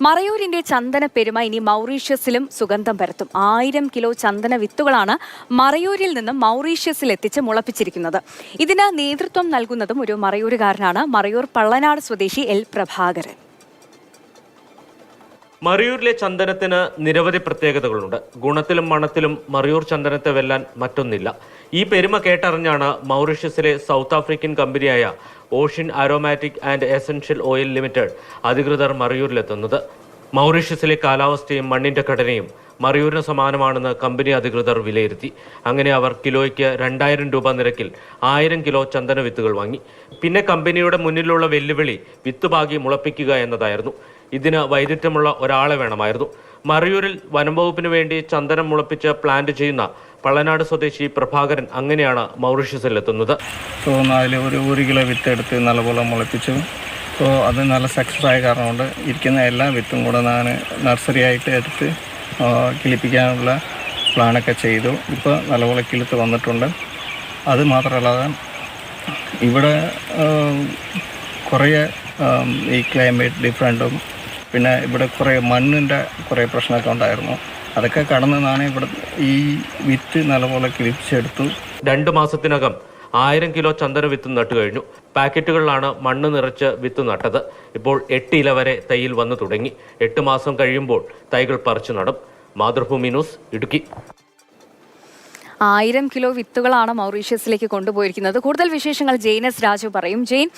മറയൂരിന്റെ ചന്ദന പെരുമ ഇനി മൗറീഷ്യസിലും സുഗന്ധം പരത്തും. 1000 കിലോ ചന്ദന വിത്തുകളാണ് മറയൂരിൽ നിന്നും മൗറീഷ്യസിൽ എത്തിച്ച് മുളപ്പിച്ചിരിക്കുന്നത്. ഇതിന് നേതൃത്വം നൽകുന്നതും ഒരു മറയൂരുകാരനാണ്. മറയൂർ പള്ളനാട് സ്വദേശി എൽ പ്രഭാകരൻ. മറയൂരിലെ ചന്ദനത്തിന് നിരവധി പ്രത്യേകതകളുണ്ട്. ഗുണത്തിലും മണത്തിലും മറയൂർ ചന്ദനത്തെ വെല്ലാൻ മറ്റൊന്നില്ല. ഈ പെരുമ കേട്ടറിഞ്ഞാണ് മൗറീഷ്യസിലെ സൗത്ത് ആഫ്രിക്കൻ കമ്പനിയായ ocean aromatic and essential oil limited അധികൃതർ മറയൂരിലെത്തുന്നത്. മൗറീഷ്യസിലെ കാലാവസ്ഥയും മണ്ണിന്റെ ഘടനയും മറയൂരിന് സമാനമാണെന്ന് കമ്പനി അധികൃതർ വിലയിരുത്തി. അങ്ങനെ അവർ കിലോയ്ക്ക് 2000 രൂപ നിരക്കിൽ 1000 കിലോ ചന്ദന വിത്തുകൾ വാങ്ങി. പിന്നെ കമ്പനിയുടെ മുന്നിലുള്ള വെല്ലുവിളി വിത്തുപാകി മുളപ്പിക്കുക എന്നതായിരുന്നു. ഇതിന് വൈദഗ്ധ്യമുള്ള ഒരാളെ വേണമായിരുന്നു. മറയൂരിൽ വനംവകുപ്പിന് വേണ്ടി ചന്ദനം മുളപ്പിച്ച് പ്ലാന്റ് ചെയ്യുന്ന പള്ളനാട് സ്വദേശി പ്രഭാകരൻ അങ്ങനെയാണ് മൗറീഷ്യസിലെത്തുന്നത്. അതിൽ ഒരു കിലോ വിത്ത് എടുത്ത് നല്ലപോലെ മുളപ്പിച്ചു. അത് നല്ല സക്സസ് ആയ കാരണം കൊണ്ട് ഇരിക്കുന്ന എല്ലാ വിത്തും കൂടെ ഞാൻ നഴ്സറി ആയിട്ട് എടുത്ത് കിളിപ്പിക്കാനുള്ള പ്ലാനൊക്കെ ചെയ്തു. ഇപ്പോൾ നല്ലപോലെ കിളുത്ത് വന്നിട്ടുണ്ട്. അത് മാത്രമല്ലാതെ ഇവിടെ കുറേ ഈ ക്ലൈമറ്റ് ഡിഫറൻറ്റും പിന്നെ ഇവിടെ കുറേ മണ്ണിൻ്റെ കുറേ പ്രശ്നമൊക്കെ ഉണ്ടായിരുന്നു. അതൊക്കെ കടന്നതാണ് ഇവിടെ ഈ വിത്ത് നല്ലപോലെ കിളിപ്പിച്ചെടുത്തു. 2 മാസത്തിനകം 1000 കിലോ ചന്ദന വിത്ത് നട്ടു കഴിഞ്ഞു. പാക്കറ്റുകളിലാണ് മണ്ണ് നിറച്ച് വിത്ത് നട്ടത്. ഇപ്പോൾ 8 ഇല വരെ തൈയിൽ വന്നു തുടങ്ങി. 8 മാസം കഴിയുമ്പോൾ തൈകൾ പറിച്ചു നടും. മാതൃഭൂമി ന്യൂസ്, ഇടുക്കി. 1000 കിലോ വിത്തുകളാണ് മൗറീഷ്യസിലേക്ക് കൊണ്ടുപോയിരിക്കുന്നത്. കൂടുതൽ വിശേഷങ്ങൾ ജെയിനസ് രാജു പറയും. ജെയിൻ,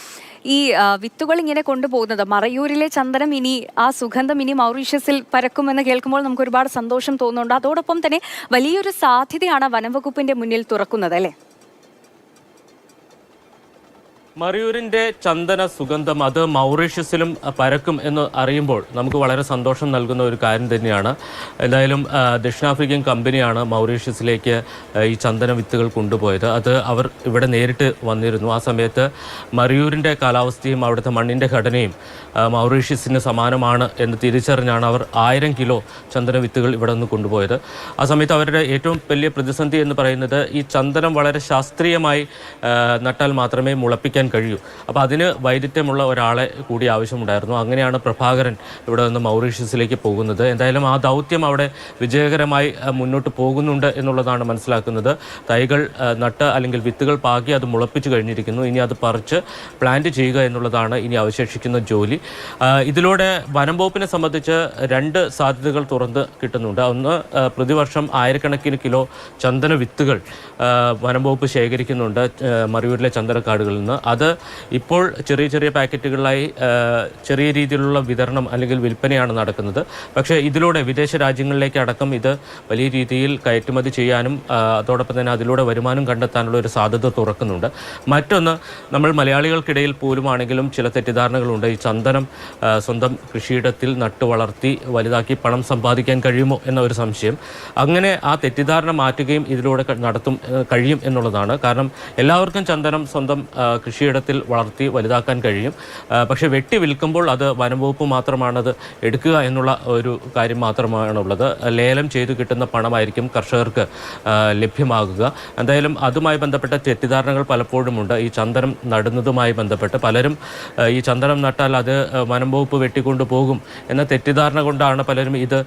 ഈ വിത്തുകൾ ഇങ്ങനെ കൊണ്ടുപോകുന്നത് മറയൂരിലെ ചന്ദനം ഇനി ആ സുഗന്ധം ഇനി മൗറീഷ്യസിൽ പരക്കുമെന്ന് കേൾക്കുമ്പോൾ നമുക്ക് ഒരുപാട് സന്തോഷം തോന്നുന്നുണ്ട്. അതോടൊപ്പം തന്നെ വലിയൊരു സാധ്യതയാണ് വനംവകുപ്പിന്റെ മുന്നിൽ തുറക്കുന്നത്, അല്ലേ? മറയൂരിന്റെ ചന്ദന സുഗന്ധം അത് മൗറീഷ്യസിലും പരക്കും എന്ന് അറിയുമ്പോൾ നമുക്ക് വളരെ സന്തോഷം നൽകുന്ന ഒരു കാര്യം തന്നെയാണ്. എന്തായാലും ദക്ഷിണാഫ്രിക്കൻ കമ്പനിയാണ് മൗറീഷ്യസിലേക്ക് ഈ ചന്ദന വിത്തുകൾ കൊണ്ടുപോയത്. അത് അവർ ഇവിടെ നേരിട്ട് വന്നിരുന്നു. ആ സമയത്ത് മറയൂരിൻ്റെ കാലാവസ്ഥയും അവിടുത്തെ മണ്ണിൻ്റെ ഘടനയും മൗറീഷ്യസിന് സമാനമാണ് എന്ന് തിരിച്ചറിഞ്ഞാണ് അവർ 1000 കിലോ ചന്ദന വിത്തുകൾ ഇവിടെ നിന്ന് കൊണ്ടുപോയത്. ആ സമയത്ത് അവരുടെ ഏറ്റവും വലിയ പ്രതിസന്ധി എന്ന് പറയുന്നത് ഈ ചന്ദനം വളരെ ശാസ്ത്രീയമായി നട്ടാൽ മാത്രമേ മുളപ്പിക്കാൻ കഴിയൂ. അപ്പോൾ അതിന് വൈദഗ്ധ്യമുള്ള ഒരാളെ കൂടി ആവശ്യമുണ്ടായിരുന്നു. അങ്ങനെയാണ് പ്രഭാകരൻ ഇവിടെ നിന്ന് മൗറീഷ്യസിലേക്ക് പോകുന്നത്. എന്തായാലും ആ ദൗത്യം അവിടെ വിജയകരമായി മുന്നോട്ട് പോകുന്നുണ്ട് എന്നുള്ളതാണ് മനസ്സിലാക്കുന്നത്. തൈകൾ നട്ട് അല്ലെങ്കിൽ വിത്തുകൾ പാകി അത് മുളപ്പിച്ചു കഴിഞ്ഞിരിക്കുന്നു. ഇനി അത് പറിച്ച് പ്ലാന്റ് ചെയ്യുക എന്നുള്ളതാണ് ഇനി അവശേഷിക്കുന്ന ജോലി. ഇതിലൂടെ വനം വകുപ്പിനെ സംബന്ധിച്ച് 2 സാധ്യതകൾ തുറന്ന് കിട്ടുന്നുണ്ട്. ഒന്ന്, പ്രതിവർഷം 1000കണക്കിന് കിലോ ചന്ദന വിത്തുകൾ വനം വകുപ്പ് ശേഖരിക്കുന്നുണ്ട് മറയൂരിലെ ചന്ദനക്കാടുകളിൽ നിന്ന്. അത് ഇപ്പോൾ ചെറിയ ചെറിയ പാക്കറ്റുകളിലായി ചെറിയ രീതിയിലുള്ള വിതരണം അല്ലെങ്കിൽ വിൽപ്പനയാണ് നടക്കുന്നത്. പക്ഷേ ഇതിലൂടെ വിദേശ രാജ്യങ്ങളിലേക്ക് അടക്കം ഇത് വലിയ രീതിയിൽ കയറ്റുമതി ചെയ്യാനും അതോടൊപ്പം തന്നെ അതിലൂടെ വരുമാനം കണ്ടെത്താനുള്ള ഒരു സാധ്യത തുറക്കുന്നുണ്ട്. മറ്റൊന്ന്, നമ്മൾ മലയാളികൾക്കിടയിൽ പോലുമാണെങ്കിലും ചില തെറ്റിദ്ധാരണകളുണ്ട്. ഈ ചന്ദനം സ്വന്തം കൃഷിയിടത്തിൽ നട്ടു വളർത്തി വലുതാക്കി പണം സമ്പാദിക്കാൻ കഴിയുമോ എന്ന ഒരു സംശയം. അങ്ങനെ ആ തെറ്റിദ്ധാരണ മാറ്റുകയും ഇതിലൂടെ കഴിയും എന്നുള്ളതാണ്. കാരണം എല്ലാവർക്കും ചന്ദനം സ്വന്തം കൃഷിയിടത്തിൽ വളർത്തി വലുതാക്കാൻ കഴിയും. പക്ഷേ വെട്ടി വിൽക്കുമ്പോൾ അത് വനംവകുപ്പ് മാത്രമാണത് എടുക്കുക എന്നുള്ള ഒരു കാര്യം മാത്രമാണുള്ളത്. ലേലം ചെയ്തു കിട്ടുന്ന പണമായിരിക്കും കർഷകർക്ക് ലഭ്യമാകുക. എന്തായാലും അതുമായി ബന്ധപ്പെട്ട തെറ്റിദ്ധാരണകൾ പലപ്പോഴുമുണ്ട്. ഈ ചന്ദനം നടുന്നതുമായി ബന്ധപ്പെട്ട് പലരും ഈ ചന്ദനം നട്ടാൽ അത് വനംവകുപ്പ് വെട്ടിക്കൊണ്ടു പോകും എന്ന തെറ്റിദ്ധാരണ കൊണ്ടാണ് പലരും ഇത്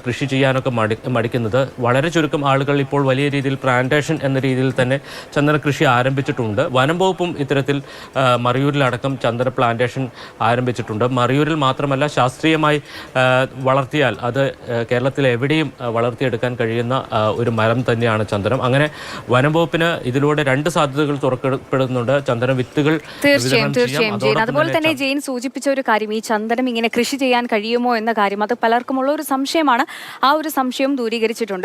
കൃഷി ചെയ്യാനൊക്കെ മടിക്കുന്നത്. വളരെ ചുരുക്കം ആളുകൾ ഇപ്പോൾ വലിയ രീതിയിൽ പ്ലാന്റേഷൻ എന്ന രീതിയിൽ തന്നെ ചന്ദന കൃഷി ആരംഭിച്ചിട്ടുണ്ട്. വനം വകുപ്പും ഇത്തരത്തിൽ മറയൂരിലടക്കം ചന്ദന പ്ലാന്റേഷൻ ആരംഭിച്ചിട്ടുണ്ട്. മറയൂരിൽ മാത്രമല്ല, ശാസ്ത്രീയമായി വളർത്തിയാൽ അത് കേരളത്തിൽ എവിടെയും വളർത്തിയെടുക്കാൻ കഴിയുന്ന ഒരു മരം തന്നെയാണ് ചന്ദനം. അങ്ങനെ വനം വകുപ്പിന് ഇതിലൂടെ 2 സാധ്യതകൾ തുറക്കപ്പെടുന്നുണ്ട്. ചന്ദന വിത്തുകൾ തീർച്ചയായും. അതുപോലെ തന്നെ ജെയിൻ സൂചിപ്പിച്ച ഒരു കാര്യം, ഈ ചന്ദനം ഇങ്ങനെ കൃഷി ചെയ്യാൻ കഴിയുമോ എന്ന കാര്യം, അത് പലർക്കുമുള്ള ഒരു സംശയമാണ്. ആ ഒരു സംശയം ദൂരീകരിച്ചിട്ടുണ്ട്.